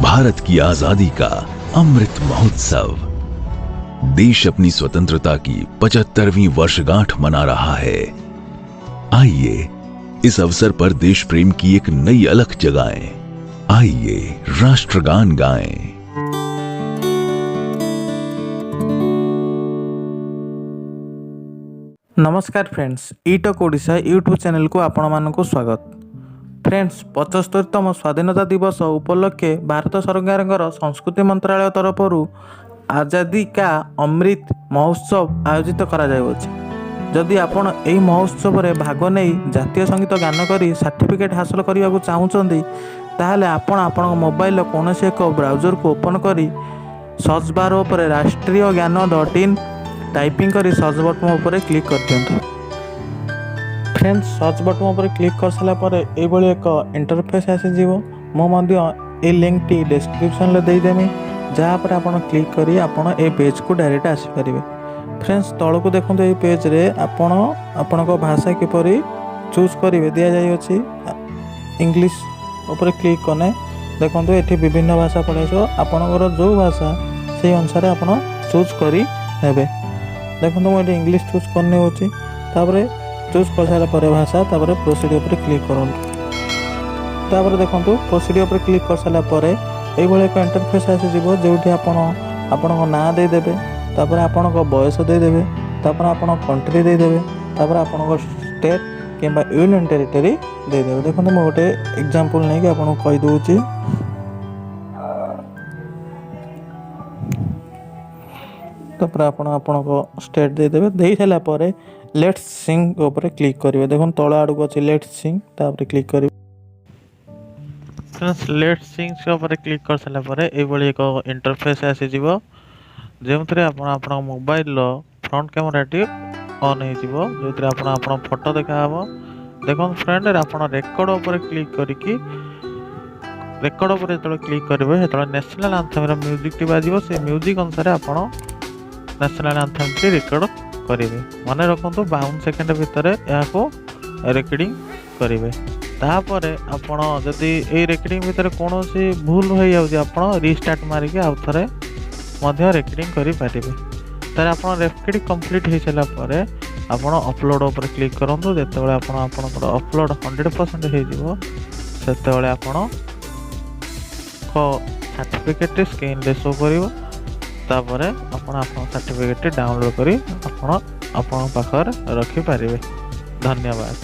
भारत की आजादी का अमृत महोत्सव। देश अपनी स्वतंत्रता की 75वीं वर्षगांठ मना रहा है। आइए इस अवसर पर देश प्रेम की एक नई अलख जगाएं। आइए राष्ट्रगान गाएं। नमस्कार फ्रेंड्स, ईटक ओडिशा यूट्यूब चैनल को आपण मानक स्वागत। फ्रेंड्स, 75तम स्वाधीनता दिवस उपलक्षे भारत सरकार संस्कृति मंत्रालय तरफ आजादी का अमृत महोत्सव आयोजित करा जाउछि। जदि आपण एही महोत्सव रे भाग नै जातीय संगीत गान करी सर्टिफिकेट हासिल करने को चाहूँगी, ताहले आपण आपण मोबाइल कौन एक ब्राउजर को ओपन करी सर्च बार उपर राष्ट्रीयज्ञान.in टाइपिंग करी सर्च बटन उपर क्लिक कर दियंतु। फ्रेंड्स, सर्च बटन उपर क्लिक कर सारा पर एभली एक इंटरफेस आसीजिवो। मो मध्य ए लिंक टी डिस्क्रिप्शन ले दे देमी, जहाँ पर आपण क्लिक करी आपण ए पेज को डायरेक्ट आसी परिबे। फ्रेंड्स, तल को देखो ये पेज रे आपण आपण को भाषा किपरि चूज करिवे दिया जाय अछि। इंग्लिश उपर क्लिक कने देखो ये विभिन्न भाषा पड़े, आपणकर जो भाषा से अनुसार आपण चूज करी हेबे। देखो मुझे इंग्लिश चूज करने होची, तापर चूज कर सारा पर भाषा, तापर प्रोसीड उपर क्लिक करंतु। तापर देखो प्रोसीड उपर क्लिक कर सारा पर एई भले एक इंटरफेस आसी जिवो, जोठी आपण आपन नाम दे देबे, तापर आपण बयस दे देबे, तापर आपण कंट्री दे देबे, तापर आपण स्टेट किंबा यूनियन टेरिटरी दे देबे। देखो मैं गोटे एग्जांपल नै कि आपण कहि दोउची। तापर आपण स्टेट दे देबे। दे सारा पर लेट्स सिंग ऊपर क्लिक करेंगे। देखो तल आड़क अच्छे लेट्स सिंग, तापर क्लिक करेंगे। फ्रेंड्स, लेट्स सिंग ऊपर क्लिक कर सारा पर एभली एक इंटरफेस आसीजिवो, जेमथरे आपण mobile front camera T on हो, जो आपण फोटो देखा हबो। देखो फ्रेंड, आपण रेकॉर्ड ऊपर क्लिक करिकी रेकॉर्ड ऊपर जो क्लिक करेंगे जो नेशनल एंथम म्यूजिक टी बाजिवो, से म्यूजिक अनुसार आपण नेशनल एंथम टी रिकॉर्ड करेंगे। मन रखु 52 सेकेंड भितर यहाँ रेकर्डिंग करेंगे। तापर आपण जदि ये रेकर्डिंग भितर कौन सी भूल हो जाए, आप रिस्टार्ट मारिक आउ थे रेकर्डिंग करेंगे। तार आप रेकर्डिंग कंप्लीट हो सारापर आप अपलोड उपर क्लिक करूँ। जो आप अपलोड 100% हो से आप सर्टिफिकेट स्क्रीन रे शो कर, तापर आपण सर्टिफिकेट डाउनलोड करी आपण पाखर रखी पारिबे। धन्यवाद।